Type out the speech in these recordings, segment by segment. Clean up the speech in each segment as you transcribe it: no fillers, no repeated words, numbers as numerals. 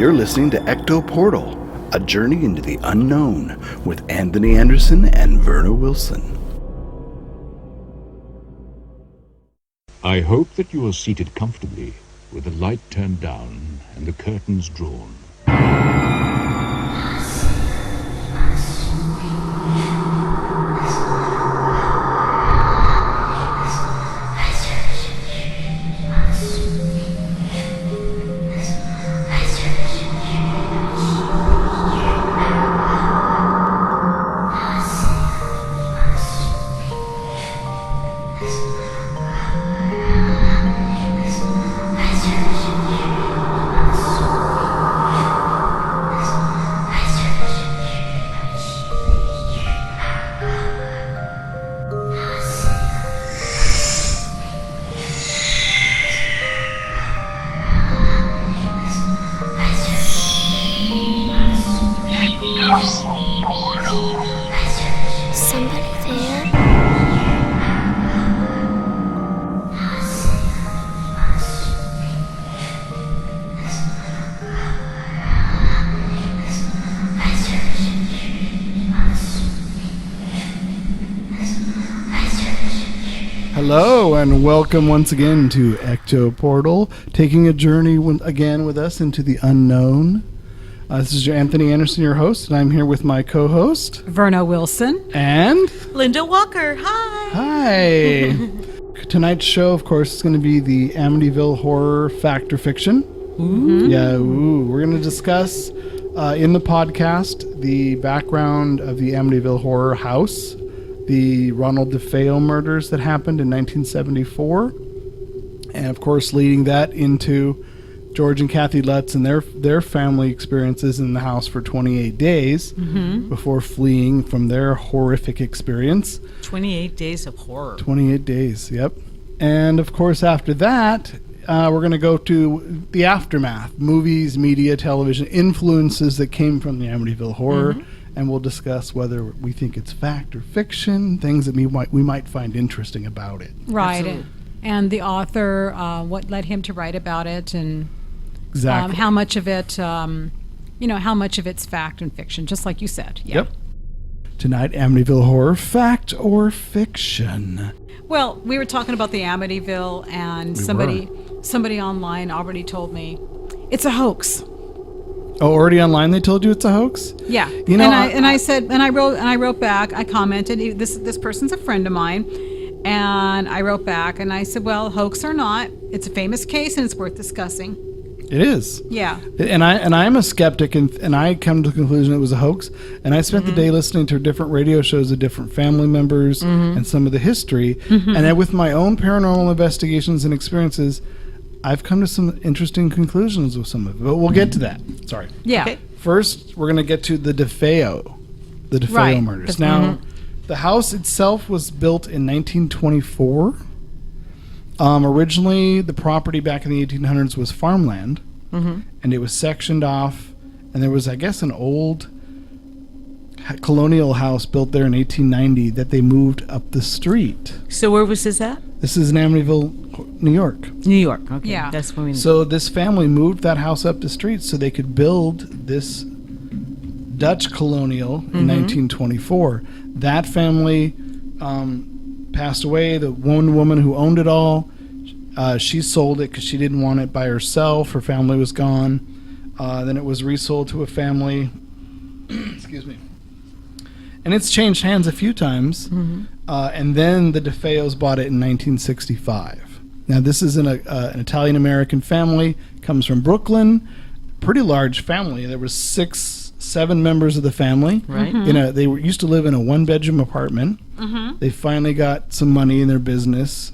You're listening to Ecto Portal, a journey into the unknown with Anthony Anderson and Verna Wilson. I hope that you are seated comfortably with the light turned down and the curtains drawn. Hello and welcome once again to Ecto Portal, taking a journey again with us into the unknown. This is Anthony Anderson, your host, and I'm here with my co-host, Verna Wilson. And Linda Walker. Hi. Hi. Tonight's show, of course, is going to be the Amityville horror fact or fiction. Ooh. Yeah, we're going to discuss in the podcast the background of the Amityville horror house, the Ronald DeFeo murders that happened in 1974, and of course leading that into George and Kathy Lutz and their family experiences in the house for 28 days before fleeing from their horrific experience. 28 days of horror. 28 days, yep. And of course after that, we're going to go to the aftermath, movies, media, television, influences that came from the Amityville horror. And we'll discuss whether we think it's fact or fiction, things that we might find interesting about it. Right. And the author, what led him to write about it, and exactly how much of it, how much of it's fact and fiction, just like you said. Yeah. Yep. Tonight, Amityville horror, fact or fiction? Well, we were talking about the Amityville, and somebody online already told me it's a hoax. Oh, already online they told you it's a hoax? Yeah. You know, I wrote back, I commented, this person's a friend of mine, and I wrote back and I said, well, hoax or not, it's a famous case and it's worth discussing. It is. Yeah. And I'm a skeptic, and I come to the conclusion it was a hoax, and I spent the day listening to different radio shows of different family members and some of the history, and then with my own paranormal investigations and experiences, I've come to some interesting conclusions with some of it, but we'll get to that. Sorry. Yeah. Okay. First, we're going to get to the DeFeo murders. Now, the house itself was built in 1924. Originally, the property back in the 1800s was farmland, and it was sectioned off, and there was, I guess, an old colonial house built there in 1890 that they moved up the street. So where was this at? This is in Amityville, New York. New York. Okay. Yeah. That's where we. So this family moved that house up the street so they could build this Dutch colonial in 1924. That family passed away. The one woman who owned it all, she sold it because she didn't want it by herself. Her family was gone. Then it was resold to a family. Excuse me. And it's changed hands a few times. And then the DeFeos bought it in 1965. Now, this is an Italian-American family, comes from Brooklyn, pretty large family. There was 7 members of the family. Right. They used to live in a one-bedroom apartment. They finally got some money in their business.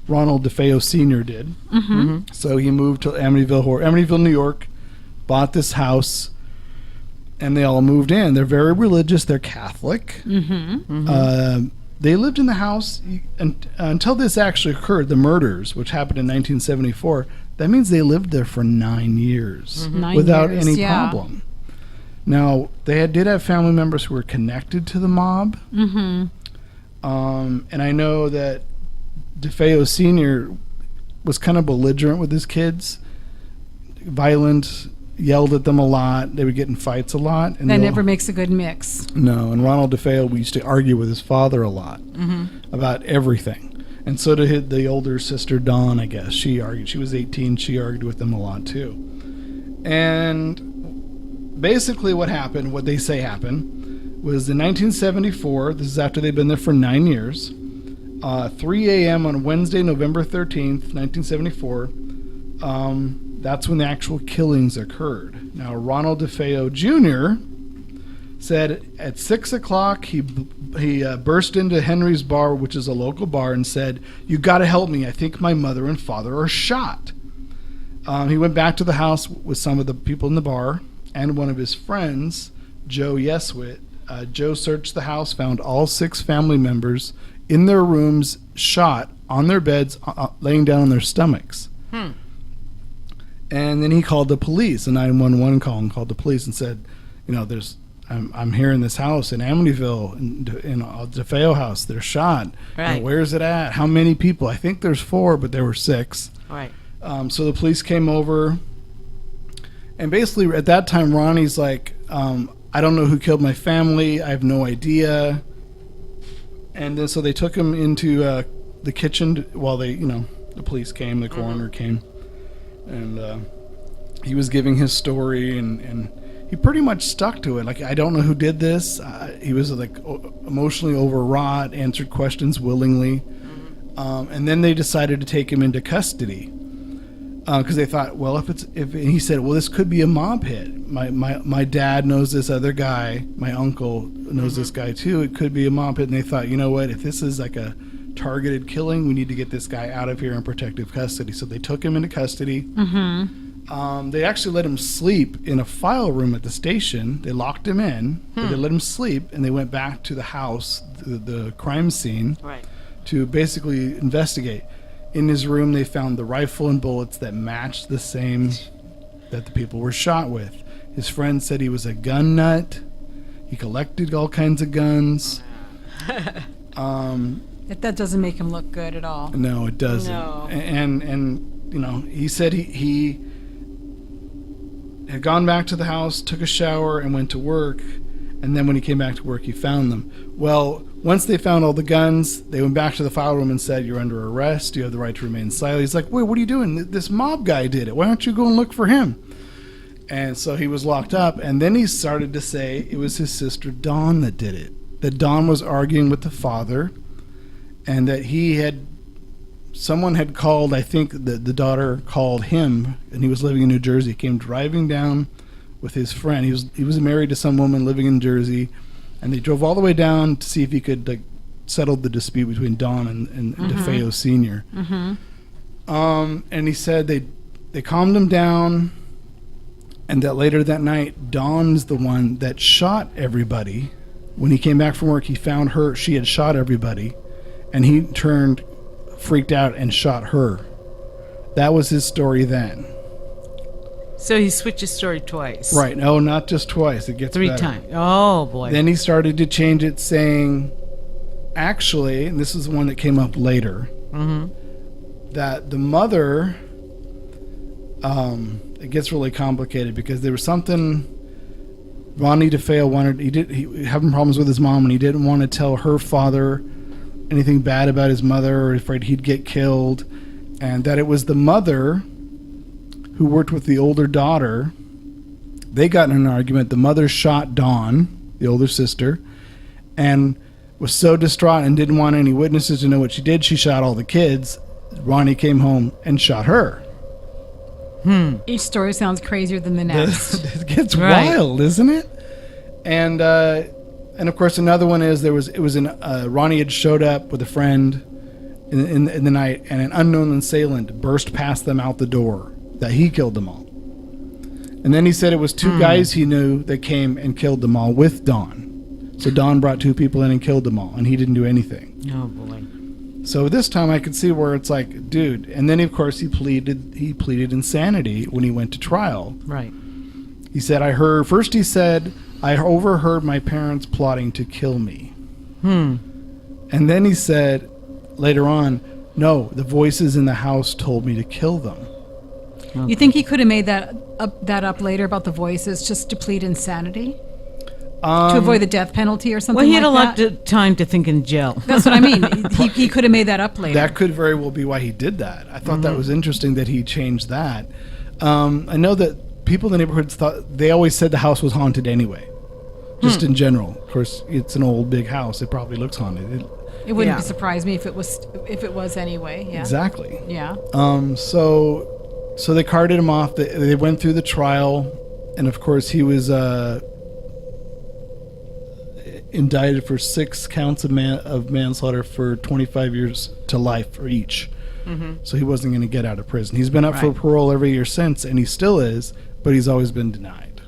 Ronald DeFeo Sr. did. So he moved to Amityville, New York, bought this house, and they all moved in. They're very religious. They're Catholic. They lived in the house until this actually occurred, the murders, which happened in 1974. That means they lived there for 9 years without any problem. Now, they did have family members who were connected to the mob. And I know that DeFeo Sr. was kind of belligerent with his kids. violent, yelled at them a lot. They would get in fights a lot. And That never makes a good mix. No, and Ronald DeFeo, we used to argue with his father a lot about everything. And so did the older sister, Dawn, I guess. She argued. She was 18. She argued with them a lot, too. And basically what happened, what they say happened, was in 1974, this is after they'd been there for 9 years, 3 a.m. on Wednesday, November 13th, 1974, that's when the actual killings occurred. Now, Ronald DeFeo Jr. said at 6 o'clock he burst into Henry's bar, which is a local bar, and said, "You got to help me. I think my mother and father are shot." He went back to the house with some of the people in the bar and one of his friends, Joe Yeswit. Joe searched the house, found all 6 family members in their rooms, shot on their beds, laying down on their stomachs. And then he called the police, a 911 call, and called the police and said, I'm here in this house in Amityville, in a DeFeo house. They're shot. Right. Where's it at? How many people? I think there's 4, but there were 6. Right. So the police came over, and basically at that time, Ronnie's like, I don't know who killed my family. I have no idea. And then so they took him into the kitchen while the police came, the coroner came, and he was giving his story, and he pretty much stuck to it. Like, I don't know who did this. He was like emotionally overwrought, answered questions willingly, and then they decided to take him into custody. Because they thought, well, if he said, well, this could be a mob hit. My dad knows this other guy. My uncle knows this guy too. It could be a mob hit. And they thought, you know what? If this is like a targeted killing, we need to get this guy out of here in protective custody. So they took him into custody. They actually let him sleep in a file room at the station. They locked him in, but they let him sleep, and they went back to the house, the crime scene, to basically investigate. In his room, they found the rifle and bullets that matched the same that the people were shot with. His friend said he was a gun nut. He collected all kinds of guns. That doesn't make him look good at all. No, it doesn't. No. And he said he had gone back to the house, took a shower, and went to work. And then when he came back to work, he found them. Well, once they found all the guns, they went back to the file room and said, "You're under arrest. You have the right to remain silent." He's like, "Wait, what are you doing? This mob guy did it. Why don't you go and look for him?" And so he was locked up. And then he started to say it was his sister Dawn that did it. That Dawn was arguing with the father, and that someone had called, I think the daughter called him, and he was living in New Jersey. He came driving down with his friend. He was married to some woman living in Jersey, and they drove all the way down to see if he could settle the dispute between Dawn and DeFeo Sr. And he said they calmed him down, and that later that night, Dawn's the one that shot everybody. When he came back from work, he found her. She had shot everybody, and he turned freaked out and shot her. That was his story then. So he switched his story twice. Right. No, not just twice. It gets 3 better. times. Oh, boy. Then he started to change it, saying, actually, and this is one that came up later, that the mother, it gets really complicated because there was something Ronnie DeFeo wanted. He having problems with his mom, and he didn't want to tell her father anything bad about his mother, or afraid he'd get killed, and that it was the mother who worked with the older daughter. They got in an argument. The mother shot Dawn, the older sister, and was so distraught and didn't want any witnesses to know what she did. She shot all the kids. Ronnie came home and shot her. Each story sounds crazier than the next. It gets wild, isn't it? And of course another one is Ronnie had showed up with a friend in the night, and an unknown assailant burst past them out the door. That he killed them all. And then he said it was 2 guys he knew that came and killed them all with Dawn. So Dawn brought 2 people in and killed them all, and he didn't do anything. Oh, boy. So this time I could see where it's like, dude. And then of course he pleaded insanity when he went to trial. Right. He said, I overheard my parents plotting to kill me. And then he said later on, no, the voices in the house told me to kill them. You think he could have made that up later about the voices just to plead insanity? To avoid the death penalty or something Well, he had like a lot of time to think in jail. That's what I mean. He could have made that up later. That could very well be why he did that. I thought that was interesting that he changed that. I know that people in the neighborhood thought, they always said the house was haunted anyway, just in general. Of course, it's an old big house. It probably looks haunted. It wouldn't surprise me if it was anyway. Yeah. Exactly. Yeah. So they carted him off. They went through the trial, and of course he was indicted for 6 counts of manslaughter for 25 years to life for each. So he wasn't going to get out of prison. He's been up for parole every year since, and he still is, but he's always been denied.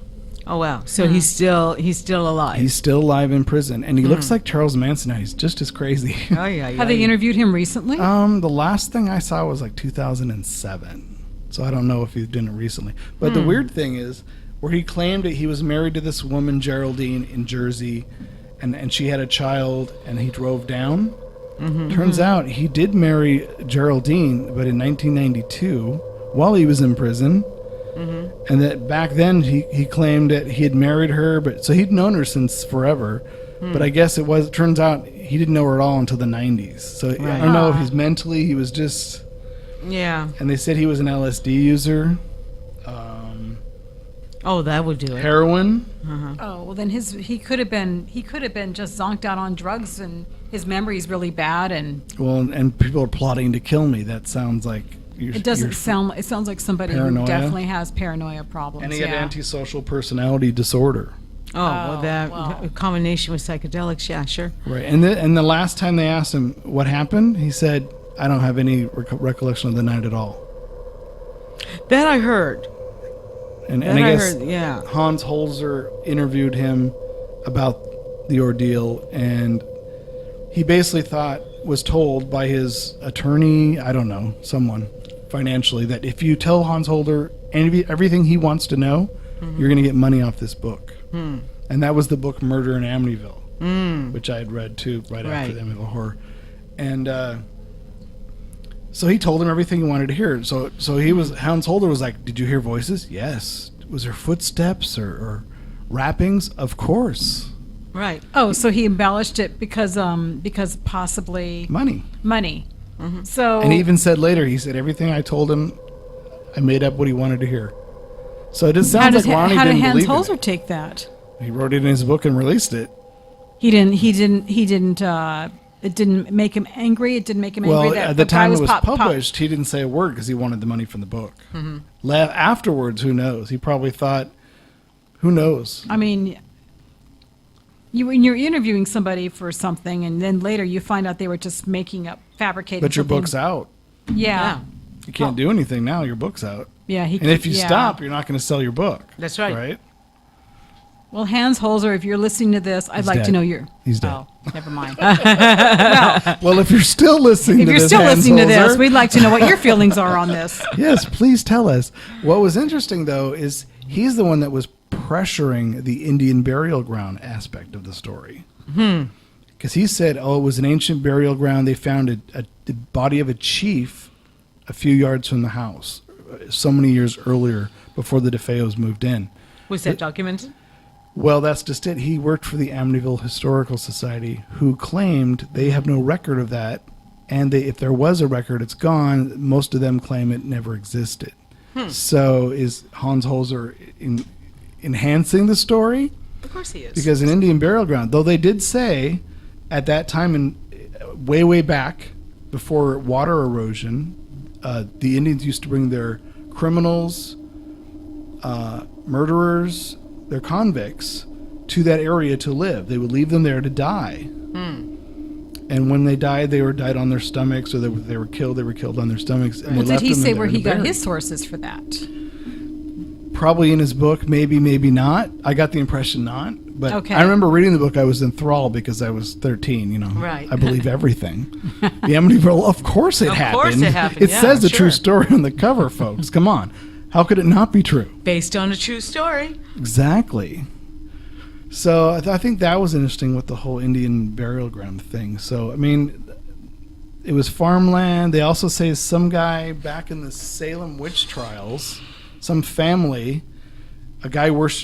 Oh wow! So he's still alive. He's still alive in prison, and he looks like Charles Manson now. He's just as crazy. Oh yeah. Have they interviewed him recently? The last thing I saw was like 2007, so I don't know if he's done it recently. But the weird thing is, where he claimed that he was married to this woman Geraldine in Jersey, and she had a child, and he drove down. Turns out he did marry Geraldine, but in 1992, while he was in prison, and that back then he claimed that he had married her, but so he'd known her since forever. But I guess it turns out he didn't know her at all until the 90s. So I don't know if he's mentally, he was just... Yeah. And they said he was an LSD user. Oh, that would do it. Heroin. Oh, well then he could have been just zonked out on drugs and his memory's really bad and People are plotting to kill me. That sounds like it sounds like somebody paranoia. who definitely has paranoia problems. And he had antisocial personality disorder. A combination with psychedelics. Yeah, sure. Right. And the last time they asked him what happened, he said, "I don't have any recollection of the night at all." That I heard. And I guess Hans Holzer interviewed him about the ordeal, and he basically was told by his attorney, I don't know, someone financially, that if you tell Hans Holzer everything he wants to know, you're going to get money off this book. And that was the book Murder in Amityville, which I had read too after the Amityville Horror. And so he told him everything he wanted to hear. So Hans Holzer was like, "Did you hear voices?" "Yes." "Was there footsteps or rappings?" "Of course." Right. Oh, so he embellished it because possibly Money. So And he even said later, he said, "Everything I told him, I made up what he wanted to hear." So it just sounds like Ronnie how did didn't Hans believe Holzer it. take that? He wrote it in his book and released it. He didn't. It didn't make him angry. It didn't make him angry. Well, That at the time it was pop- published, he didn't say a word because he wanted the money from the book. Afterwards, who knows? He probably thought, who knows? I mean, when you're interviewing somebody for something, and then later you find out they were just making up, fabricating. But your something. book's out. Yeah. You can't do anything now. Your book's out. Yeah. And if you stop, you're not going to sell your book. That's right. Right? Well, Hans Holzer, if you're listening to this, I'd like dead. to know your. He's dead. Oh, never mind. Well, if you're still listening to this, Hans Holzer, we'd like to know what your feelings are on this. yes, please tell us. What was interesting, though, is he's the one that was pressuring the Indian burial ground aspect of the story. Because he said, it was an ancient burial ground. They found the body of a chief a few yards from the house so many years earlier before the DeFeos moved in. Was that documented? Well, that's just it. He worked for the Amityville Historical Society, who claimed they have no record of that. And if there was a record, it's gone. Most of them claim it never existed. So is Hans Holzer enhancing the story? Of course he is. Because an Indian burial ground, though they did say at that time, way back, before water erosion, the Indians used to bring their criminals, murderers, their convicts to that area to live. They would leave them there to die. And when they died, they died on their stomachs, or they were killed on their stomachs. And Well, they did left he them say in where there he to got bury. his sources for that? Probably in his book, maybe not. I got the impression not. But Okay. I remember reading the book. I was enthralled because I was 13, Right. I believe everything. The Amityville, of course it happened. Of course it happened, It yeah, says the sure. true story on the cover, folks. Come on. How could it not be true? Based on a true story. Exactly. So I think that was interesting with the whole Indian burial ground thing. So, I mean, it was farmland. They also say some guy back in the Salem witch trials, some family, a guy was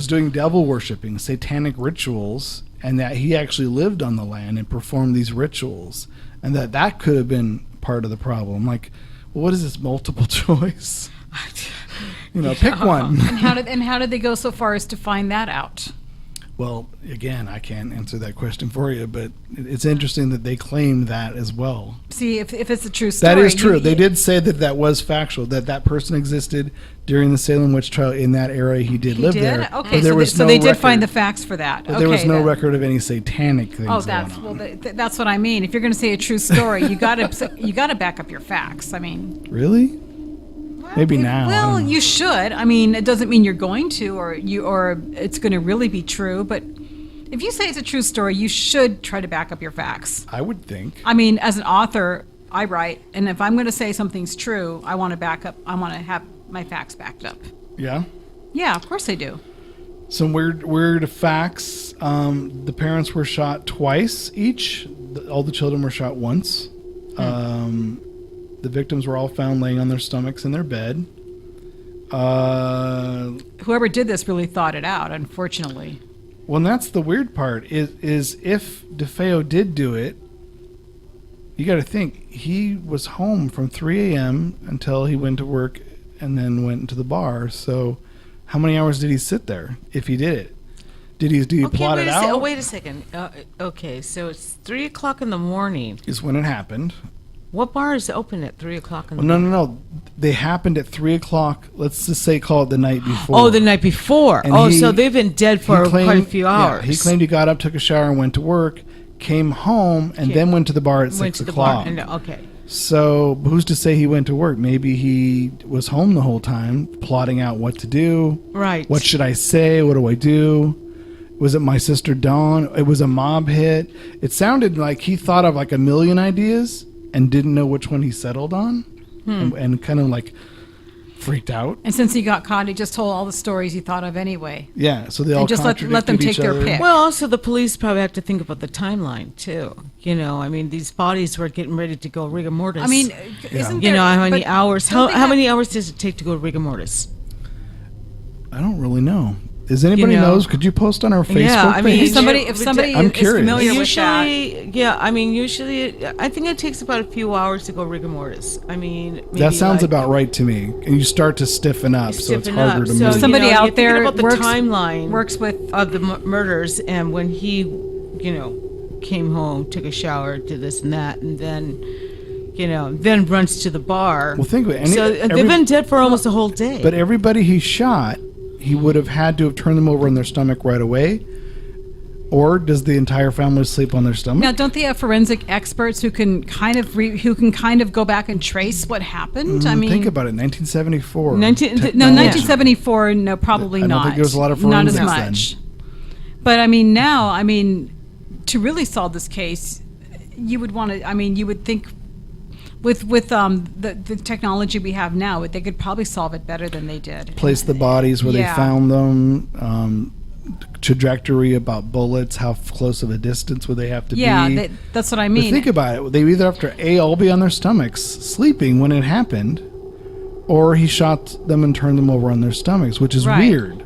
doing devil worshipping, satanic rituals, and that he actually lived on the land and performed these rituals, and that could have been part of the problem. Like, well, what is this, multiple choice? Pick one. And how did they go so far as to find that out? Well, again, I can't answer that question for you, but it's interesting that they claim that as well. See, if it's a true story. That is true. They did say that was factual, that person existed during the Salem witch trial in that area. He did live there. Okay, so they did find the facts for that. But there was no record of any satanic things. Oh, that's what I mean. If you're going to say a true story, you got to back up your facts. I mean, really? Maybe now. Well, you should. I mean, it doesn't mean you're going to, or it's going to really be true. But if you say it's a true story, you should try to back up your facts. I would think. I mean, as an author, I write, and if I'm going to say something's true, I want to back up. I want to have my facts backed up. Yeah. Yeah, of course I do. Some weird facts. The parents were shot twice each. All the children were shot once. The victims were all found laying on their stomachs in their bed. Whoever did this really thought it out, unfortunately. Well, and that's the weird part, is if DeFeo did do it, you got to think, he was home from 3 a.m. until he went to work and then went into the bar. So how many hours did he sit there if he did it? Did he plot it out? Wait a second. Okay, so it's 3 o'clock in the morning. Is when it happened. What bar is open at 3 o'clock in the morning? morning? No. They happened at 3 o'clock. Let's just say call it the night before. Oh, the night before. And so they've been dead for quite a few hours. Yeah, he claimed he got up, took a shower, and went to work, came home, and then went to the bar at 6 o'clock. Okay. So who's to say he went to work? Maybe he was home the whole time, plotting out what to do. Right. What should I say? What do I do? Was it my sister Dawn? It was a mob hit. It sounded like he thought of like a million ideas and didn't know which one he settled on, and kind of like freaked out. And since he got caught, he just told all the stories he thought of anyway. Yeah, so they all just let them take their pick. Well, also the police probably have to think about the timeline too. I mean, these bodies were getting ready to go rigor mortis. I mean, isn't there, how many hours? How many hours does it take to go rigor mortis? I don't really know. Does anybody knows? Could you post on our Facebook page? If somebody I'm is curious. familiar with that. Yeah, I mean, usually, I think it takes about a few hours to go rigor mortis. I mean, maybe that sounds about right to me. And you start to stiffen up, so it's harder to move. Somebody out there about the timeline works with of the murders, and when he, came home, took a shower, did this and that, and then, then runs to the bar. Well, think of it. So they've been dead for almost a whole day. But everybody he shot, he would have had to have turned them over on their stomach right away. Or does the entire family sleep on their stomach? Now, don't they have forensic experts who can kind of go back and trace what happened? I mean, think about it. 1974. 1974. No, probably not. I don't think there was a lot of not forensics as much. Then. But I mean, now, to really solve this case, you would want to. I mean, you would think. With the technology we have now, they could probably solve it better than they did. Place the bodies where they found them, trajectory about bullets, how close of a distance would they have to be. Yeah, that's what I mean. But think about it. They either have to all be on their stomachs, sleeping when it happened, or he shot them and turned them over on their stomachs, which is weird.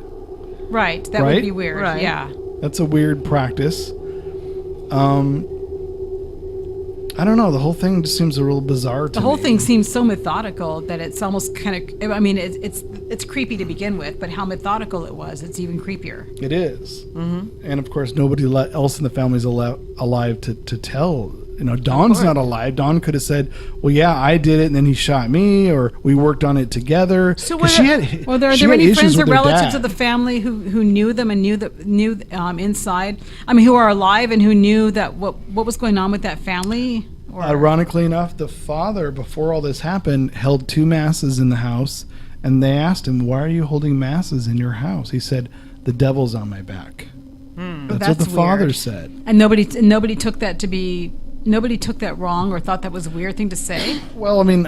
Right, that would be weird, yeah. That's a weird practice. I don't know. The whole thing just seems a little bizarre to me. The whole thing seems so methodical that it's almost kind of. I mean, it's creepy to begin with, but how methodical it was, it's even creepier. It is. Mm-hmm. And of course, nobody else in the family is alive to tell. Dawn's not alive. Dawn could have said, "Well, yeah, I did it, and then he shot me," or "We worked on it together." So, are there any friends or relatives of the family who knew them and knew inside? I mean, who are alive and who knew that what was going on with that family? Ironically enough, the father, before all this happened, held 2 masses in the house, and they asked him, "Why are you holding masses in your house?" He said, "The devil's on my back." That's what the father said. And nobody took that to be. Nobody took that wrong or thought that was a weird thing to say? Well, I mean,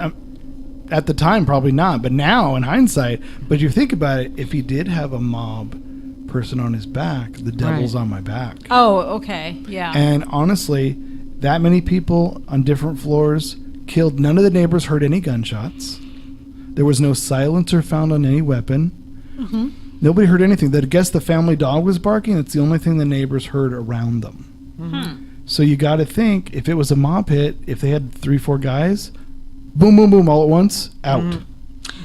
at the time, probably not. But now, in hindsight, but you think about it, if he did have a mob person on his back, the devil's on my back. Oh, okay. Yeah. And honestly, that many people on different floors, killed. None of the neighbors heard any gunshots. There was no silencer found on any weapon. Mm-hmm. Nobody heard anything. I guess the family dog was barking. It's the only thing the neighbors heard around them. Mm-hmm. So you got to think, if it was a mob hit, if they had 3-4 guys, boom, boom, boom, all at once, out. Mm-hmm.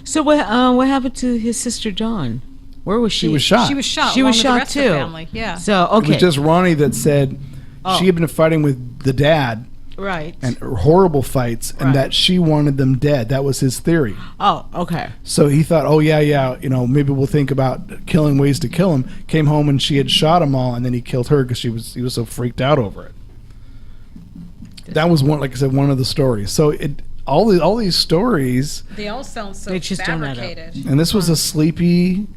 So what happened to his sister Dawn? Where was she? She was shot. She was shot. She along was with shot the rest too. Of the family. Yeah. So It okay, was just Ronnie that said Oh. she had been fighting with the dad right. and horrible fights, and Right. that she wanted them dead. That was his theory. Oh, okay. So he thought, oh, yeah, maybe we'll think about killing ways to kill him. Came home and she had shot them all, and then he killed her because he was so freaked out over it. That was one, like I said, one of the stories. So all these stories, They all sound so They just don't add up. fabricated. and this was a sleepy,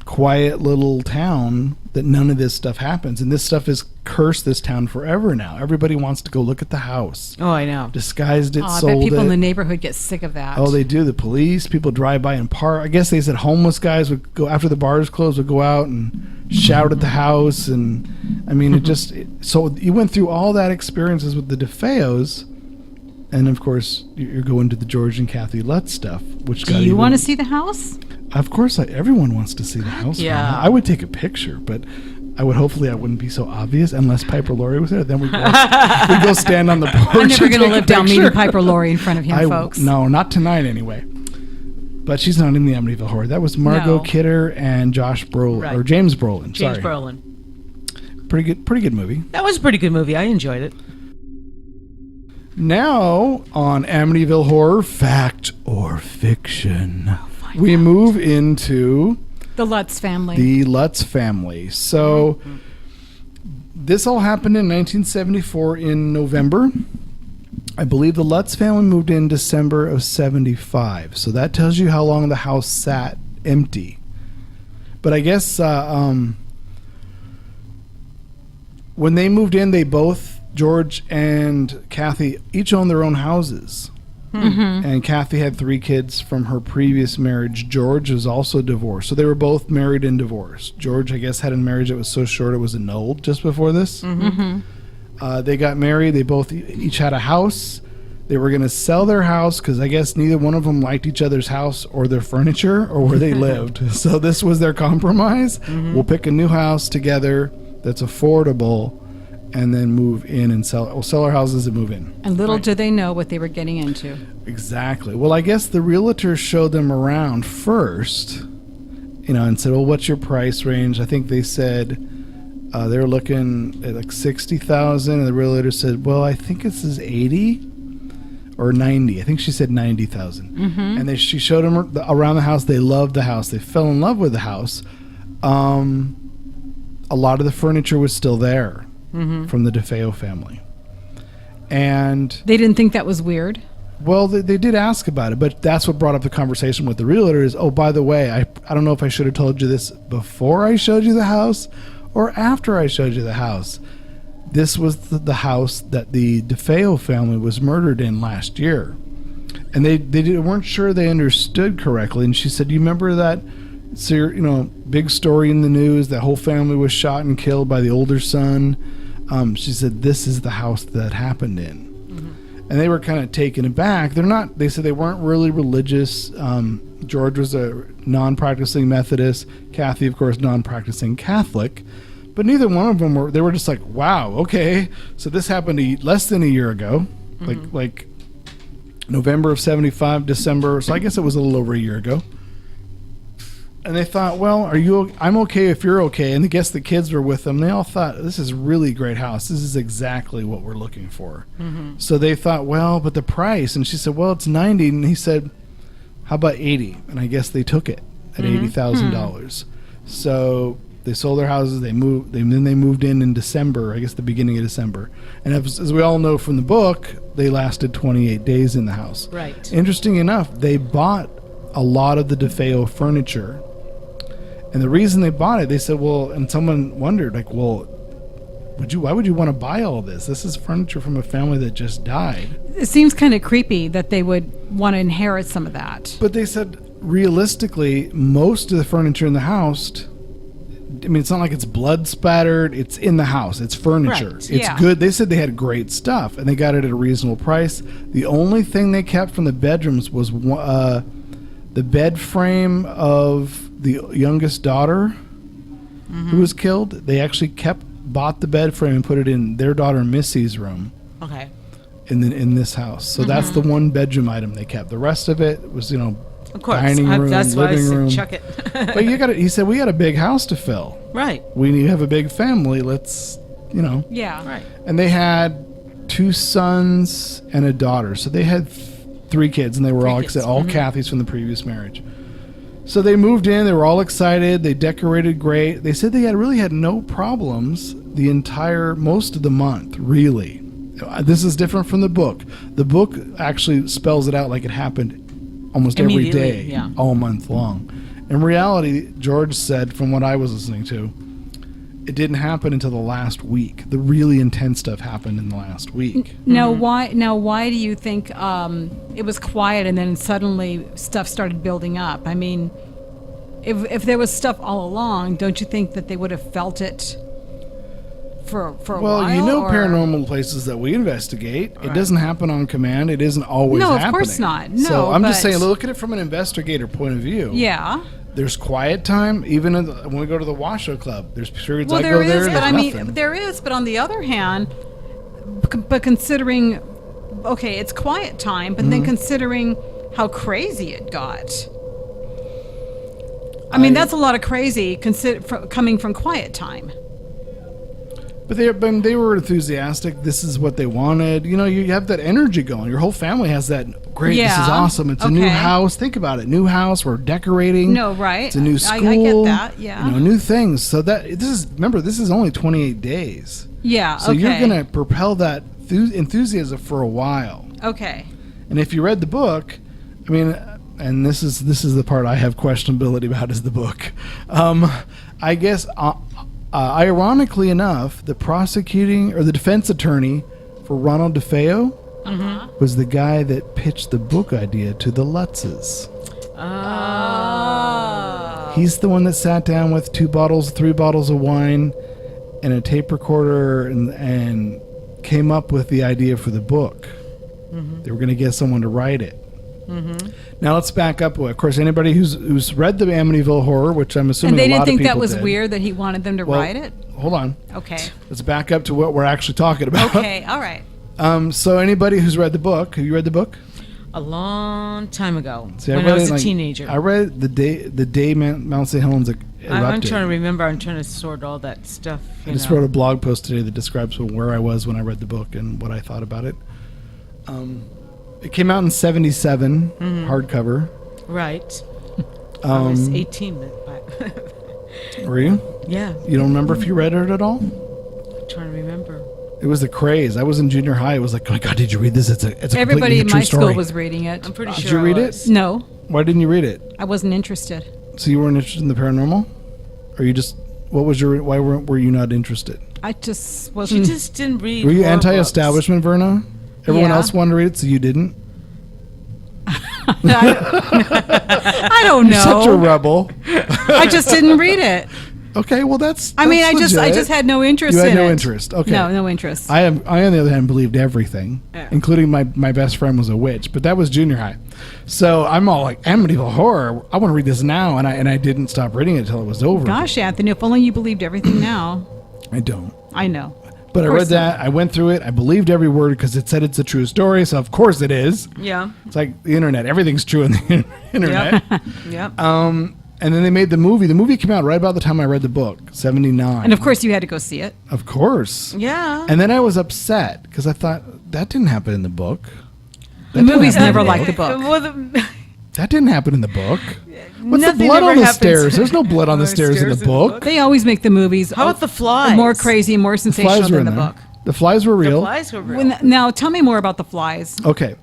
quiet little town that none of this stuff happens, and this stuff has cursed this town forever now. Everybody wants to go look at the house. Oh, I know. Disguised it, Oh, I sold bet people it. in the neighborhood get sick of that. Oh, they do. The police, people drive by and park. I guess they said homeless guys would go after the bars closed, would go out and shout at the house. And I mean, so you went through all that experiences with the DeFeos. And of course, you're going to the George and Kathy Lutz stuff, which Do you want to see the house? Of course, everyone wants to see the house. Yeah. I would take a picture, but I wouldn't be so obvious unless Piper Laurie was there. Then we'd go stand on the porch. I'm never and going to take a live down picture. meeting Piper Laurie in front of him, folks. No, not tonight anyway. But she's not in the Amityville Horror. That was Margot No. Kidder and Josh Brolin, Right. or James Brolin. James sorry. Brolin. Pretty good movie. That was a pretty good movie. I enjoyed it. Now on Amityville Horror, Fact or Fiction, we move into The Lutz family. the Lutz family. So this all happened in 1974 in November. I believe the Lutz family moved in December of 75. So that tells you how long the house sat empty. But I guess when they moved in, they both, George and Kathy, each owned their own houses. And Kathy had 3 kids from her previous marriage. George was also divorced. So they were both married and divorced. George, I guess, had a marriage that was so short it was annulled just before this. They got married. They both each had a house. They were going to sell their house because I guess neither one of them liked each other's house or their furniture or where they lived. So this was their compromise. We'll pick a new house together that's affordable and then move in and we'll sell our houses and move in. And little did they know what they were getting into. Exactly. Well, I guess the realtor showed them around first, and said, well, what's your price range? I think they said they were looking at like $60,000, and the realtor said, well, I think this is 80 or 90. I think she said 90,000. And she showed them around the house. They loved the house. They fell in love with the house. A lot of the furniture was still there from the DeFeo family. And They didn't think that was weird. well, they did ask about it, but that's what brought up the conversation with the realtor is, oh, by the way, I don't know if I should have told you this before I showed you the house or after I showed you the house. This was the house that the DeFeo family was murdered in last year. And they weren't sure they understood correctly. And she said, you remember that big story in the news, that whole family was shot and killed by the older son? She said, this is the house that happened in. And they were kind of taken aback. They said they weren't really religious. George was a non-practicing Methodist. Kathy, of course, non-practicing Catholic. But neither one of them they were just like, wow, okay. So this happened less than a year ago, like November of 75, December. So I guess it was a little over a year ago. And they thought, well, I'm okay if you're okay. And I guess the kids were with them. They all thought, this is a really great house. This is exactly what we're looking for. So they thought, well, but the price. And she said, well, it's 90. And he said, how about 80? And I guess they took it at $80,000. So they sold their houses. Then they moved in December, I guess the beginning of December. And as we all know from the book, they lasted 28 days in the house. Right. Interesting enough, they bought a lot of the DeFeo furniture. And the reason they bought it, they said, well, and someone wondered, like, well, why would you want to buy all this? This is furniture from a family that just died. It seems kind of creepy that they would want to inherit some of that. But they said, realistically, most of the furniture in the house I mean, it's not like it's blood spattered. It's in the house. It's furniture. Right. It's good. They said they had great stuff, and they got it at a reasonable price. The only thing they kept from the bedrooms was the bed frame of the youngest daughter who was killed. They actually bought the bed frame and put it in their daughter Missy's room. Okay. In this house. So that's the one bedroom item they kept. The rest of it was, Of course. dining room, That's why I living said room. chuck it. But he said, we got a big house to fill. Right. We have a big family. Let's, Yeah. Right. And they had 2 sons and a daughter. So they had 3 kids, and they were Three all kids. all Kathy's from the previous marriage. So they moved in. They were all excited. They decorated great. They said they really had no problems most of the month, really. This is different from the book. The book actually spells it out like it happened almost every Immediately, day, yeah. all month long. In reality, George said, from what I was listening to, it didn't happen until the last week. The really intense stuff happened in the last week. Now, why do you think it was quiet and then suddenly stuff started building up? I mean, if there was stuff all along, don't you think that they would have felt it for a while? Well, or- paranormal places that we investigate, it doesn't happen on command. It isn't always No, of happening. course not. No, so I'm just but- saying, look at it from an investigator point of view. Yeah. There's quiet time, even when we go to the Washoe Club. There's periods Well, I there go there. is, and but I there's mean, nothing. there is. But on the other hand, but considering, okay, it's quiet time, but then considering how crazy it got. I mean, that's a lot of crazy coming from quiet time. But they were enthusiastic. This is what they wanted. You have that energy going. Your whole family has that. Great, this is Yeah. awesome. It's a new Okay. house. Think about it. New house. We're decorating. No, right. It's a new school. I get that, yeah. New things. So remember, this is only 28 days. Yeah, So okay. you're going to propel that enthusiasm for a while. Okay. And if you read the book, I mean, and this is the part I have questionability about is the book. I guess, ironically enough, the defense attorney for Ronald DeFeo was the guy that pitched the book idea to the Lutzes. Oh. He's the one that sat down with 3 bottles of wine and a tape recorder and came up with the idea for the book. They were going to get someone to write it. Now let's back up. Of course, anybody who's read the Amityville Horror, which I'm assuming And they a lot didn't of think people that was did. weird that he wanted them to Well, write it? Hold on. Okay. Let's back up to what we're actually talking about. Okay, all right. So anybody who's read the book, have you read the book? A long time ago, See, when read I was it, a teenager. I read the day Mount St. Helens erupted. I'm trying to remember. I'm trying to sort all that stuff. I just wrote a blog post today that describes where I was when I read the book and what I thought about it. It came out in '77, hardcover. Right. I was 18. Were you? Yeah. You don't remember if you read it at all? I'm trying to remember. It was the craze. I was in junior high. It was like, oh my God, did you read this? It's a Everybody completely in true my story. school was reading it. I'm pretty Did sure you read I it? was. No, Why didn't you read it? I wasn't interested. So you weren't interested in the paranormal? Or you just, why were you not interested? I just She wasn't. just didn't read. Were you horror anti-establishment, Verna? Everyone Yeah. else wanted to read it, so you didn't? I don't know. Such a rebel. I just didn't read it. Okay, well that's I mean, I legit. just had no interest You in had it. no interest. Okay. No interest. I on the other hand believed everything, Yeah. including my best friend was a witch, but that was junior high. So I'm all like, Amityville Horror, I want to read this now, and I didn't stop reading it until it was over. Gosh, Anthony, if only you believed everything now. I don't. I know. But I Of read course that, I went through it, I believed every word because it said it's a true story, so of course it is. Yeah. It's like the internet, everything's true on the internet. Yep. And then they made the movie. The movie came out right about the time I read the book, 79. And of course, you had to go see it. Of course. Yeah. And then I was upset because I thought, that didn't happen in the book. The movies never like the book. Well, That didn't happen in the book. What's Nothing the blood ever on the happens. stairs? There's no blood on the stairs in the book. They always make the movies. How about the flies? More crazy and more sensational Flies were than in the there. book. The flies were the real. flies were real. Now, tell me more about the flies. Okay.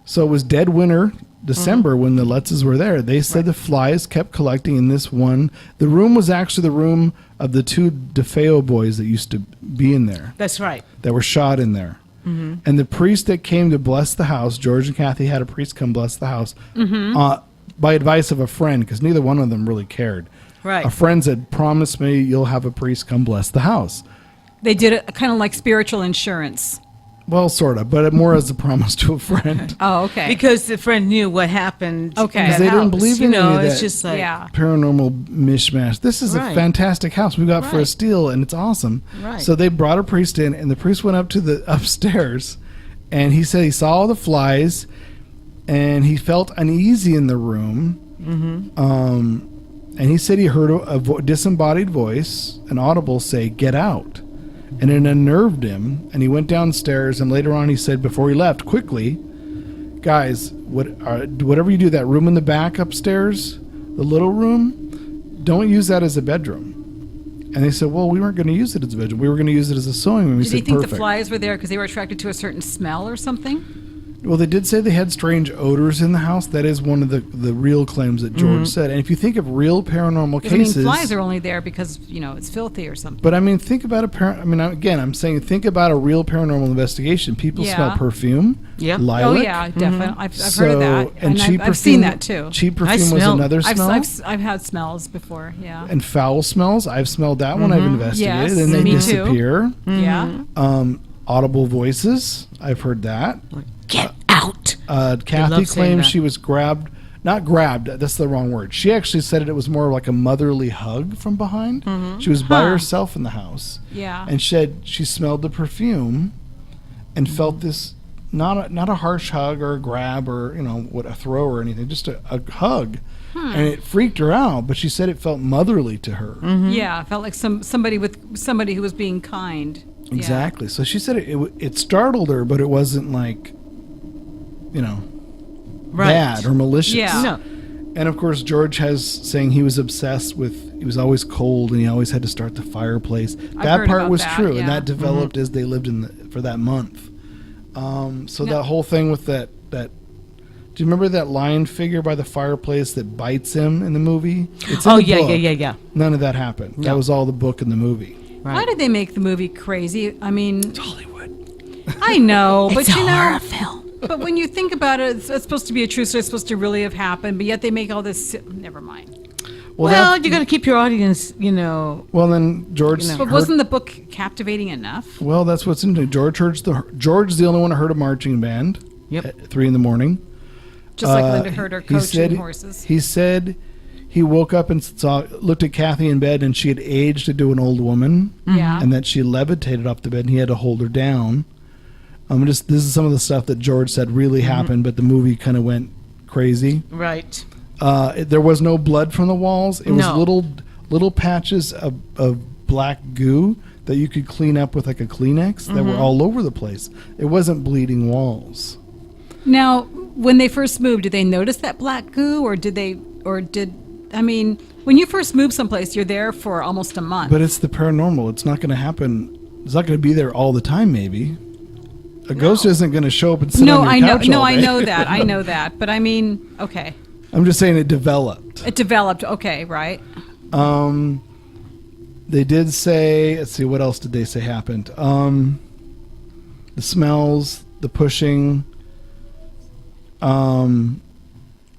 So it was dead winter, December, when the Lutzes were there. They said the flies kept collecting in this one. The room was actually the room of the 2 DeFeo boys that used to be in there, That's right. that were shot in there. And the priest that came to bless the house, George and Kathy had a priest come bless the house by advice of a friend, because neither one of them really cared. Right. A friend said, promise me you'll have a priest come bless the house. They did it kind of like spiritual insurance. Well, sort of, but more as a promise to a friend. Oh, okay. Because the friend knew what happened. Okay. in Because that they didn't house, believe you in know, any of it's that. just like, yeah. Paranormal mishmash. This is a Right. fantastic house we got for a Right. steal, and it's awesome. Right. So they brought a priest in, and the priest went up to the upstairs, and he said he saw all the flies, and he felt uneasy in the room. And he said he heard a disembodied voice, an audible, say, "Get out." And it unnerved him, and he went downstairs, and later on he said before he left, quickly, guys, whatever you do, that room in the back upstairs, the little room, don't use that as a bedroom. And they said, well, we weren't going to use it as a bedroom. We were going to use it as a sewing room. He Did he said, think perfect. the flies were there because they were attracted to a certain smell or something? Well, they did say they had strange odors in the house. That is one of the real claims that George said. And if you think of real paranormal Because, I mean, cases... flies are only there because, it's filthy or something. But I mean, think about I'm saying think about a real paranormal investigation. People Yeah. smell perfume, Yep. lilac. Oh, yeah, definitely. I've heard of that. And cheap I've seen perfume- that, too. Cheap I perfume was smell- another smell. I've had smells before, yeah. And foul smells. I've smelled that one. I've investigated. Yes, and they me too. disappear. Yeah. Audible voices. I've heard that. Get out. Kathy love saying claims that. she was grabbed. Not grabbed. That's the wrong word. She actually said it was more like a motherly hug from behind. She was by herself in the house. Yeah. And she smelled the perfume and felt this not a harsh hug or a grab or a throw or anything, just a hug. And it freaked her out, but she said it felt motherly to her. Yeah, I felt like somebody who was being kind. Yeah. Exactly. So she said it startled her, but it wasn't like Right. bad or malicious. Yeah. No. And of course, George saying he was obsessed with, he was always cold and he always had to start the fireplace. That heard part about was that, true, yeah. and that developed as they lived for that month. So that whole thing with that, do you remember that lion figure by the fireplace that bites him in the movie? It's in Oh, the yeah, book. yeah. None of that happened. That No. was all the book and the movie. Right. Why did they make the movie crazy? I mean, It's Hollywood. I know, but It's a you know, horror film. but when you think about it, it's supposed to be a true story. It's supposed to really have happened, but yet they make all this. Never mind. Well, you got to keep your audience, Well, then George. But wasn't the book captivating enough? Well, that's what's interesting. George's the only one who heard a marching band. Yep. At 3 a.m. Just like Linda heard her coaching horses. He said he woke up and looked at Kathy in bed, and she had aged into an old woman, Yeah. and that she levitated off the bed, and he had to hold her down. This is some of the stuff that George said really happened, but the movie kind of went crazy. Right. There was no blood from the walls. It was No. little patches of black goo that you could clean up with like a Kleenex that were all over the place. It wasn't bleeding walls. Now, when they first moved, did they notice that black goo, when you first move someplace, you're there for almost a month. But it's the paranormal. It's not going to happen. It's not going to be there all the time. Maybe a ghost isn't going to show up and sit on your couch all I day. know that. I know that. But I mean, okay. I'm just saying it developed. It developed. Okay, right. They did say. Let's see. What else did they say happened? The smells, the pushing,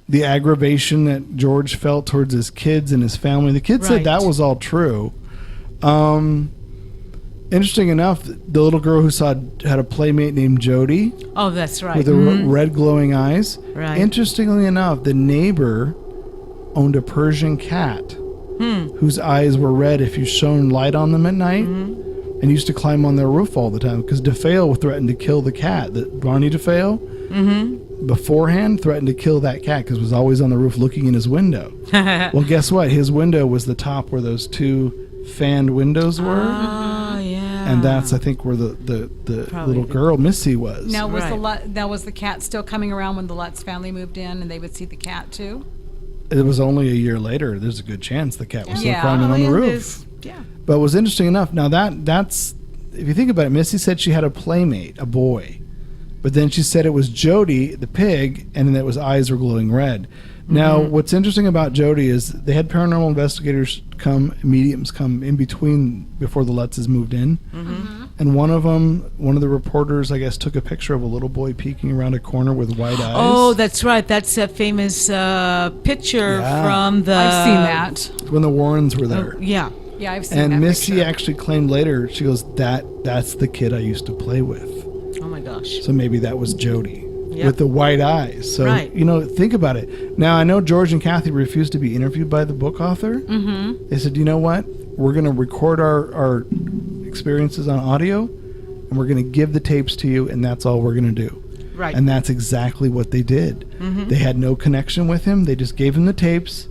the aggravation that George felt towards his kids and his family. The kids said that Right. was all true. Interesting enough, the little girl who had a playmate named Jody Oh, that's right. with the red glowing eyes. Right. Interestingly enough, the neighbor owned a Persian cat whose eyes were red if you shone light on them at night, and used to climb on their roof all the time because DeFeo threatened to kill the cat. Barney DeFeo beforehand threatened to kill that cat because it was always on the roof looking in his window. Well, guess what? His window was the top where those two fanned windows were. Oh, yeah. And that's, I think, where the little girl, Missy, was. Now was Right. was the cat still coming around when the Lutz family moved in, and they would see the cat too? It was only a year later. There's a good chance the cat was still Yeah. climbing on the yeah, roof. Yeah. But it was interesting enough. Now that's, if you think about it, Missy said she had a playmate, a boy. But then she said it was Jody, the pig, and that his eyes were glowing red. Now, what's interesting about Jody is they had paranormal investigators mediums come in between before the Lutzes moved in. And one of the reporters, I guess, took a picture of a little boy peeking around a corner with white eyes. Oh, that's right. That's that famous picture from the... I've seen that. When the Warrens were there. Yeah. Yeah, I've seen And that Missy picture. actually claimed later, she goes, that's the kid I used to play with. Oh, my gosh. So maybe that was Jody Yep. with the white eyes. So, Right. Think about it. Now, I know George and Kathy refused to be interviewed by the book author. Mm-hmm. They said, you know what? We're going to record our experiences on audio, and we're going to give the tapes to you, and that's all we're going to do. Right. And that's exactly what they did. Mm-hmm. They had no connection with him. They just gave him the tapes.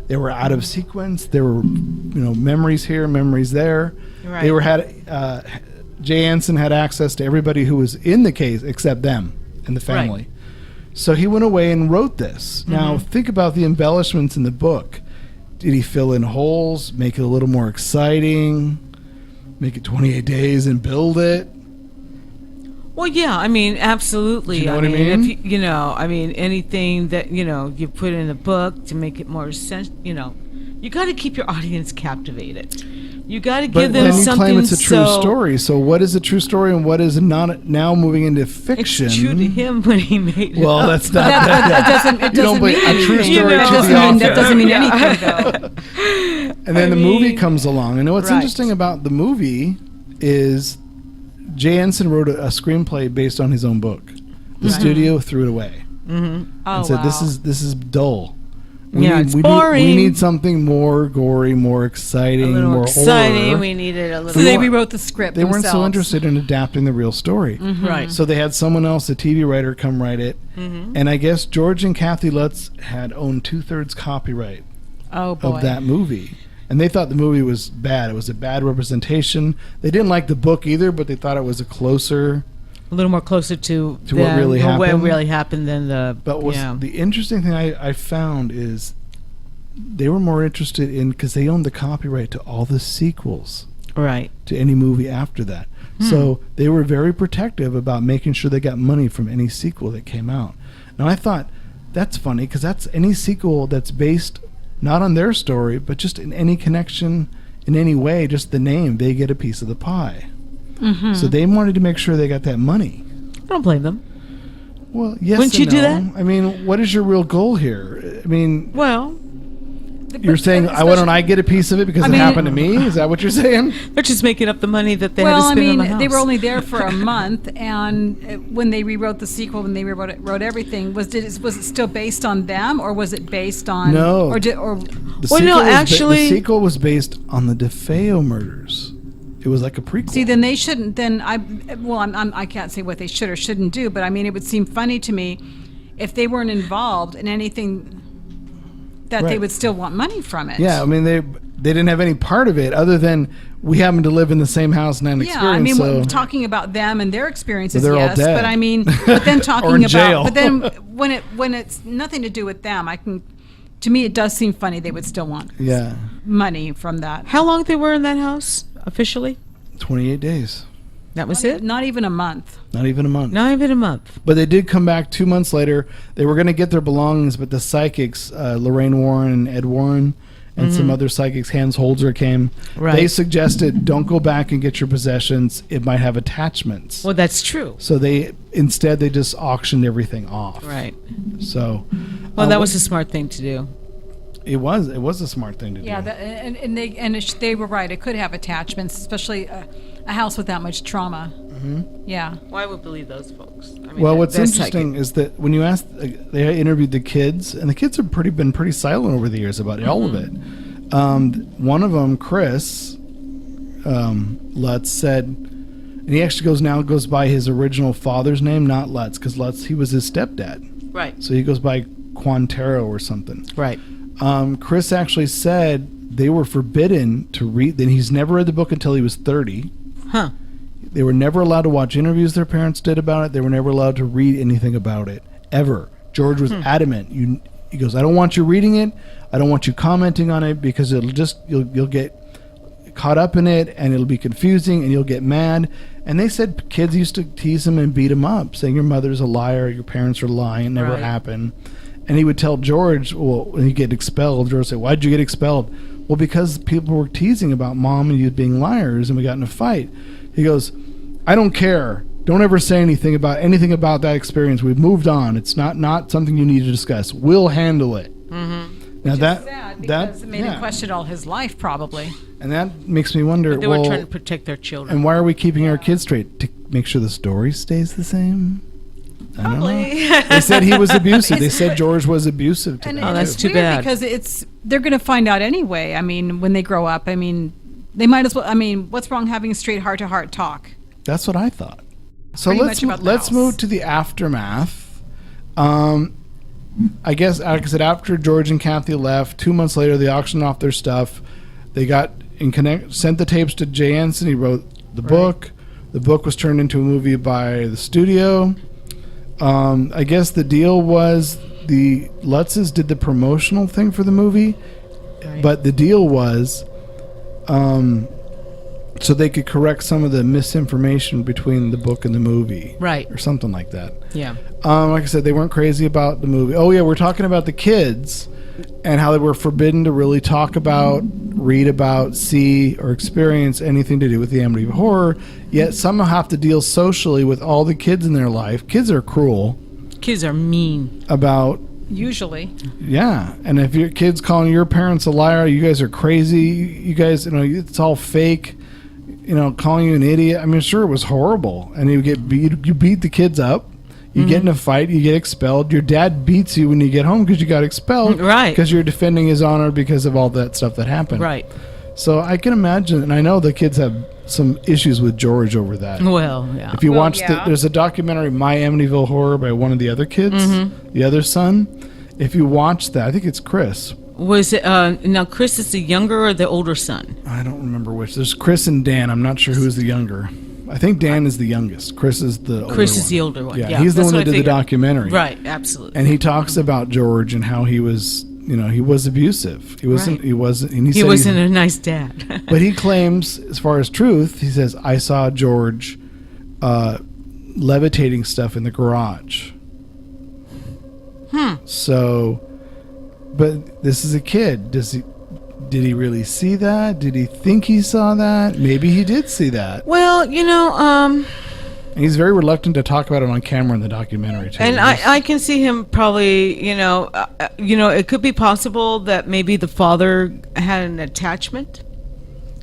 They were out of sequence. There were, memories here, memories there. Right. They Jay Anson had access to everybody who was in the case except them and the family. Right. So he went away and wrote this. Mm-hmm. Now, think about the embellishments in the book. Did he fill in holes, make it a little more exciting, make it 28 days and build it? Well, yeah, I mean, absolutely. Do you know what I mean? If anything that, you put in a book to make it more sense, you got to keep your audience captivated. You got to But give them then you something. claim it's a true story. So what is a true story and what is not now moving into fiction? It's true to him when he made it. Well, up. that's not. It You don't doesn't believe mean a true anything. story You know, to the That author. doesn't mean anything, though. And then I the movie mean, comes along. And what's right. interesting about the movie is Jay Anson wrote a screenplay based on his own book. The studio threw it away Oh, and said, wow. "This is dull. It's boring. We need something more gory, more exciting, a little more more exciting. horror." We needed a little. So they more. rewrote the script They weren't so themselves. interested in adapting the real story. Right. So they had someone else, a TV writer, come write it. And I guess George and Kathy Lutz had owned 2/3 copyright Oh, boy. of that movie. And they thought the movie was bad. It was a bad representation. They didn't like the book either, but they thought it was a little more closer to what really What happened. really happened than the. But the interesting thing I found is they were more interested in, because they owned the copyright to all the sequels right. to any movie after that. So they were very protective about making sure they got money from any sequel that came out. Now I thought that's funny, because that's any sequel that's based not on their story, but just in any connection in any way, just the name, they get a piece of the pie. So they wanted to make sure they got that money. I don't blame them. Well, yes. Wouldn't and you do no. that? I mean, what is your real goal here? I mean, Well, you're saying, why don't I get a piece of it because I it mean- happened to me? Is that what you're saying? they're just making up the money that they had Well, to I spend on the mean, house. they were only there for a month, and when they rewrote the sequel, when they wrote everything, was it still based on them, or was it based on No. or The Well, sequel no, was actually- the sequel was based on the DeFeo murders. It was like a prequel. See, then they shouldn't. Then I can't say what they should or shouldn't do, but I mean, it would seem funny to me if they weren't involved in anything that they Right. would still want money from it. Yeah, I mean, they didn't have any part of it other than we happen to live in the same house and have an Yeah, experience. I mean, so talking about them and their experiences, Well, they're all yes. dead. But I mean, but then talking Or in about, jail. but then when it's nothing to do with them, to me, it does seem funny they would still want yeah, money from that. How long they were in that house officially? 28 days, That was it. Not even a month. not even a month. Not even a month. But they did come back 2 months later. They were going to get their belongings, but the psychics, Lorraine Warren and Ed Warren, and some other psychics, Hans Holzer came. Right. They suggested, don't go back and get your possessions. It might have attachments. Well, that's true. So they just auctioned everything off. Right. So, Well, that was a smart thing to do. it was a smart thing to do. Yeah, they were right. It could have attachments, especially a house with that much trauma. Mm-hmm. Yeah. Well, I would believe those folks. I mean, Well, what's they're interesting is that when you ask, they interviewed the kids, and the kids have been pretty silent over the years about all of it. One of them, Chris Lutz, said, and he actually goes by his original father's name, not Lutz, because Lutz, he was his stepdad, Right. so he goes by Quantero or something. Right. Chris actually said they were forbidden to read. Then he's never read the book until he was 30. Huh. They were never allowed to watch interviews their parents did about it. They were never allowed to read anything about it, ever. George was adamant. He goes, I don't want you reading it. I don't want you commenting on it, because you'll get caught up in it, and it'll be confusing, and you'll get mad. And they said kids used to tease him and beat him up, saying your mother's a liar, your parents are lying, it never Right. happened. And he would tell George, well, when he get expelled, George would say, why'd you get expelled? Well, because people were teasing about mom and you being liars, and we got in a fight. He goes, I don't care. Don't ever say anything about that experience. We've moved on. It's not something you need to discuss. We'll handle it. Now Sad because it made him question all his life, probably. and that makes me wonder. But they were trying to protect their children. And why are we keeping our kids straight? To make sure the story stays the same? I don't know. They said he was abusive. They said George was abusive to them. Oh, that's too too bad. Because they're going to find out anyway. I mean, when they grow up, I mean, they might as well. I mean, what's wrong having a straight heart-to-heart talk? That's what I thought. So Pretty much about the let's house. move to the aftermath. I guess, like I said, after George and Kathy left, 2 months later, they auctioned off their stuff. They sent the tapes to Jay Anson. He wrote the book. The book was turned into a movie by the studio. I guess the deal was the Lutzes did the promotional thing for the movie, but the deal was so they could correct some of the misinformation between the book and the movie. Right. Or something like that. Yeah. Like I said, they weren't crazy about the movie. Oh, yeah, we're talking about the kids and how they were forbidden to really talk about, read about, see, or experience anything to do with the Amityville Horror, yet somehow have to deal socially with all the kids in their life. Kids are cruel. Kids are mean. About... Usually. Yeah, and if your kid's calling your parents a liar, you guys are crazy, you guys, it's all fake, calling you an idiot. I mean, sure, it was horrible. And you get beat, you beat the kids up, you get in a fight, you get expelled. Your dad beats you when you get home because you got expelled. Right. Because you're defending his honor because of all that stuff that happened. Right. So I can imagine, and I know the kids have some issues with George over that. Well, yeah. If you watch there's a documentary, My Amityville Horror, by one of the other kids, the other son. If you watch that, I think it's Chris. Was it now? Chris is the younger or the older son? I don't remember which. There's Chris and Dan. I'm not sure who's the younger. I think Dan is the youngest. Chris is the older Chris is one. the older one. Yeah, Yeah, he's the that's one what that I did the figured. documentary. Right. Absolutely. And he talks about George and how he was, he was abusive. He wasn't. Right. He wasn't. And He said wasn't a nice dad. But he claims, as far as truth, he says, I saw George levitating stuff in the garage. So, but this is a kid. Did he really see that? Did he think he saw that? Maybe he did see that. Well, And he's very reluctant to talk about it on camera in the documentary, too. and I can see him probably, it could be possible that maybe the father had an attachment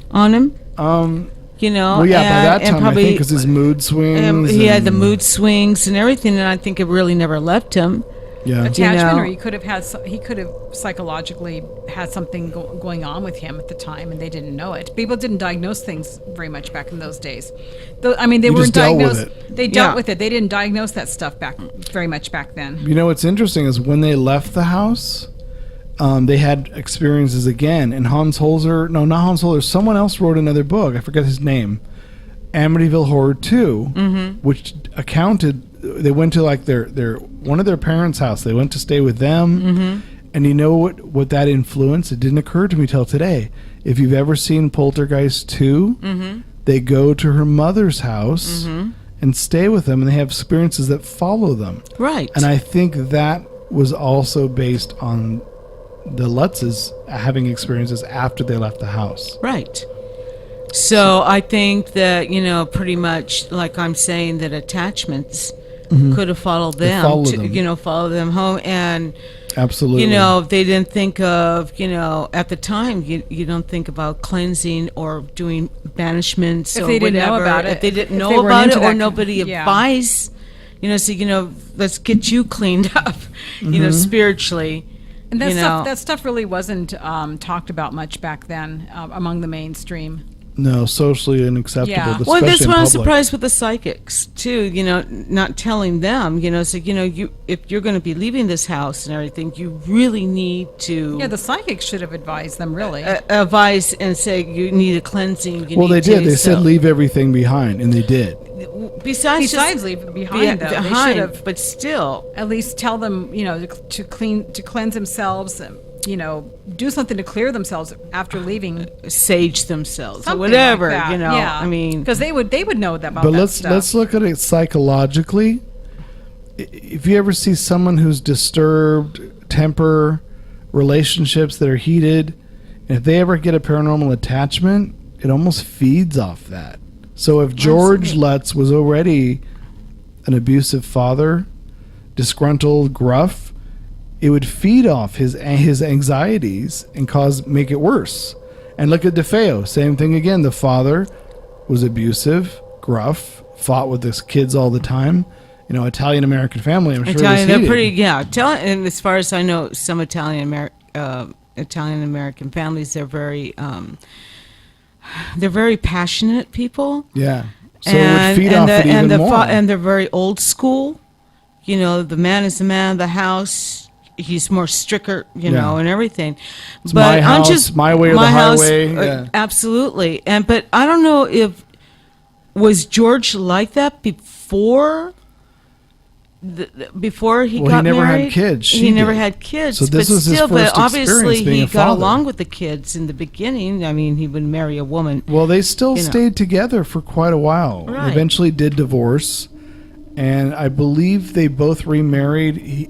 on him. Well, yeah, by that time, probably, I think, because his mood swings. he had the mood swings and everything, and I think it really never left him. Yeah. Attachment, know. or he could have psychologically had something going on with him at the time, and they didn't know it. People didn't diagnose things very much back in those days. They You weren't just dealt with diagnosed. it. They dealt with it. They didn't diagnose that stuff very much back then. What's interesting is when they left the house, they had experiences again. And not Hans Holzer, someone else wrote another book. I forget his name. Amityville Horror 2, which accounted. They went to like their one of their parents' house. They went to stay with them, and you know what that influence? It didn't occur to me till today. If you've ever seen Poltergeist 2, they go to her mother's house and stay with them, and they have experiences that follow them. Right. And I think that was also based on the Lutzes having experiences after they left the house. Right. So I think that, pretty much like I'm saying, that attachments could have followed them, follow them home. And, Absolutely. They didn't think of, at the time, you don't think about cleansing or doing banishments If or they didn't know whatever. about it. If they didn't If know they weren't about it into or that nobody yeah. advised, let's get you cleaned up, spiritually. And that stuff really wasn't talked about much back then among the mainstream. No, socially unacceptable. Yeah. Especially Well, that's in what I'm public. surprised with the psychics too. Not telling them. If you're going to be leaving this house and everything, you really need to. Yeah, the psychics should have advised them, really. Advise and say you need a cleansing. Well, they did. They said leave everything behind, and they did. Besides leave behind, though, they should have but still, at least tell them, to cleanse themselves. Do something to clear themselves after leaving. sage themselves or Something whatever. like that. Yeah. I mean, because they would know that about But that stuff. let's look at it psychologically. If you ever see someone who's disturbed, temper, relationships that are heated, and if they ever get a paranormal attachment, it almost feeds off that. So if George Absolutely. Lutz was already an abusive father, disgruntled, gruff, it would feed off his anxieties and make it worse. And look at DeFeo, same thing again. The father was abusive, gruff, fought with his kids all the time. You know, Italian American family. I'm sure Italian, was they're heated. pretty, and as far as I know, some Italian American families, they're very passionate people. Yeah. So it would feed off it even more. And they're very old school. You know, the man is the man of the house. He's more stricter, know, and everything. It's my house, my way or the highway. Yeah. Absolutely. But I don't know if was George like that before he got married. He never had kids. He never had kids. So this was his first but obviously experience being he a got father. along with the kids in the beginning. I mean, he would marry a woman. Well, they still stayed together for quite a while. Right. Eventually did divorce. And I believe they both remarried.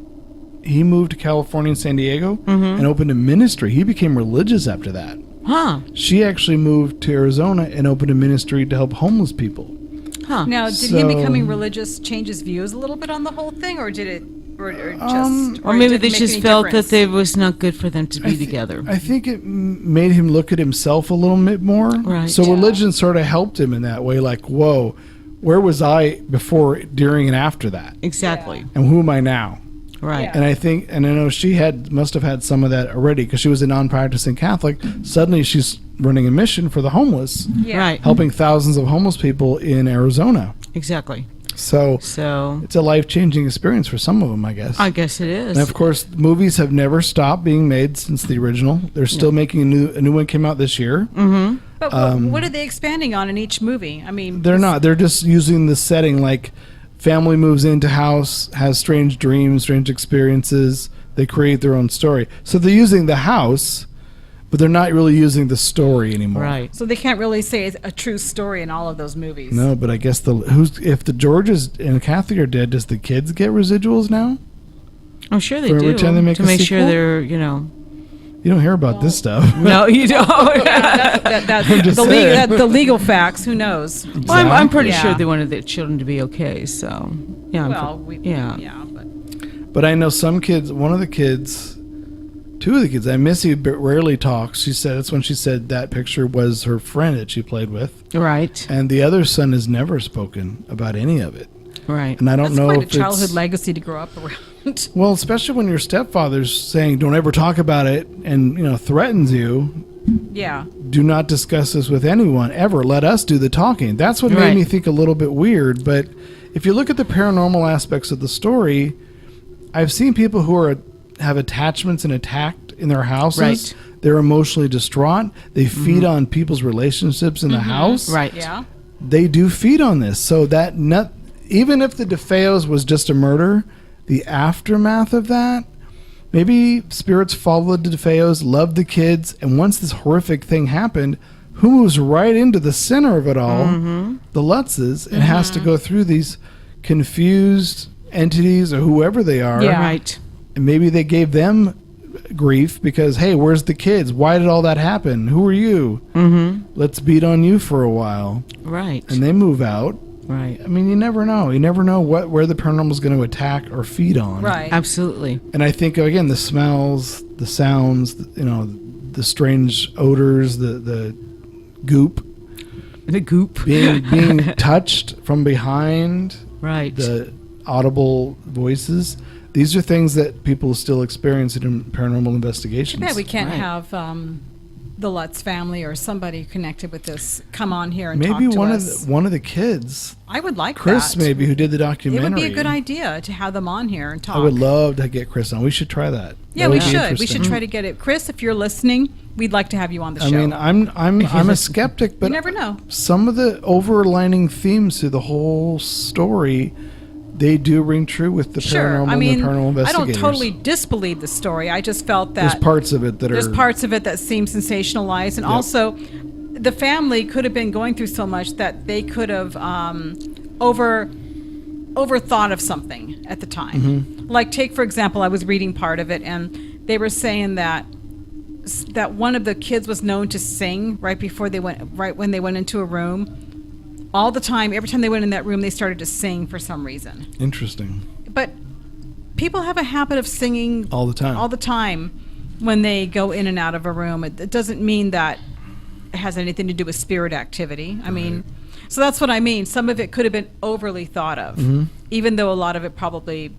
He moved to California and San Diego and opened a ministry. He became religious after that. Huh. She actually moved to Arizona and opened a ministry to help homeless people. Huh. Now, did him becoming religious change his views a little bit on the whole thing, or did it, or maybe it they didn't make just any felt difference? that it was not good for them to be together. I think it made him look at himself a little bit more. Right. So Yeah. religion sort of helped him in that way. Like, whoa, where was I before, during, and after that? Exactly. And who am I now? Right. Yeah. And I know she must have had some of that already because she was a non-practicing Catholic. Suddenly she's running a mission for the homeless, Yeah. Right. helping thousands of homeless people in Arizona. Exactly. So So it's a life-changing experience for some of them, I guess. I guess it is. And of course, movies have never stopped being made since the original. They're still making a new one came out this year. But what are they expanding on in each movie? I mean, They're not. They're just using the setting, like family moves into house, has strange dreams, strange experiences. They create their own story. So they're using the house, but they're not really using the story anymore. Right. So they can't really say it's a true story in all of those movies. No, but I guess if the Georges and Kathy are dead, does the kids get residuals now? I'm sure they For every do time they make to a make sure sequel? they're, You don't hear about this stuff. No, you don't. That's just the, saying. the legal facts. Who knows? Well, I'm pretty Yeah. sure they wanted their children to be okay. So, yeah. Yeah. But I know some kids, two of the kids, Missy rarely talks. She said, that's when she said that picture was her friend that she played with. Right. And the other son has never spoken about any of it. Right. And I don't That's know quite if a childhood it's... legacy to grow up around. Well, especially when your stepfather's saying, don't ever talk about it, and, threatens you. Yeah. Do not discuss this with anyone, ever. Let us do the talking. That's what made Right. me think a little bit weird. But if you look at the paranormal aspects of the story, I've seen people who have attachments and attacked in their houses. Right. They're emotionally distraught. They feed on people's relationships in the house. Right. Yeah. They do feed on this. So that even if the DeFeos was just a murder, the aftermath of that, maybe spirits followed the DeFeos, loved the kids, and once this horrific thing happened, who moves right into the center of it all? The Lutzes, and has to go through these confused entities or whoever they are. Yeah. Right. And maybe they gave them grief because, hey, where's the kids? Why did all that happen? Who are you? Let's beat on you for a while. Right. And they move out. Right. I mean, you never know. You never know where the paranormal is going to attack or feed on. Right. Absolutely. And I think, again, the smells, the sounds, the strange odors, the goop, The goop. being touched from behind, Right. the audible voices. These are things that people still experience in paranormal investigations. Yeah, we can't Right. have the Lutz family or somebody connected with this come on here and Maybe talk to one us. one of the kids, I would like Chris, that. maybe, who did the It documentary. would be a good idea to have them on here and talk. I would love to get Chris on. We should try that. Yeah, That we would be should. We interesting. should try to get it. Chris, if you're listening, we'd like to have you on the I show. mean, I'm a skeptic, but you never know. some of the overlining themes to the whole story, they do ring true with the Sure. paranormal I mean, and the paranormal I investigators. don't totally disbelieve the story. I just felt that There's parts of it that there's are... parts of it that seem sensationalized, and also the family could have been going through so much that they could have overthought of something at the time. Mm-hmm. Like, take for example, I was reading part of it, and they were saying that one of the kids was known to sing right when they went into a room. all the time, every time they went in that room, they started to sing for some reason. Interesting. But people have a habit of singing All the time. all the time when they go in and out of a room. It doesn't mean that it has anything to do with spirit activity. I mean, so that's what I mean. Some of it could have been overly thought of, even though a lot of it probably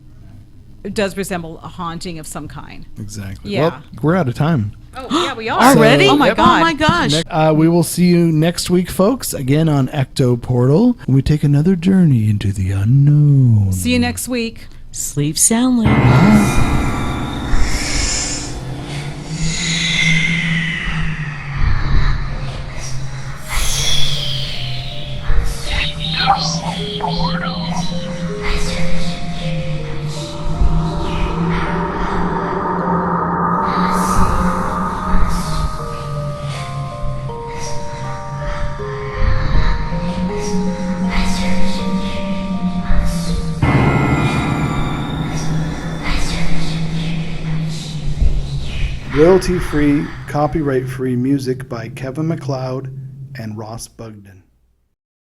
does resemble a haunting of some kind. Exactly. Yeah. Well, we're out of time. Oh, yeah, we are. Already? Oh, my Yep. God. Oh, my gosh. We will see you next week, folks, again on Ecto Portal, when we take another journey into the unknown. See you next week. Sleep soundly. Royalty-free, copyright-free music by Kevin MacLeod and Ross Bugden.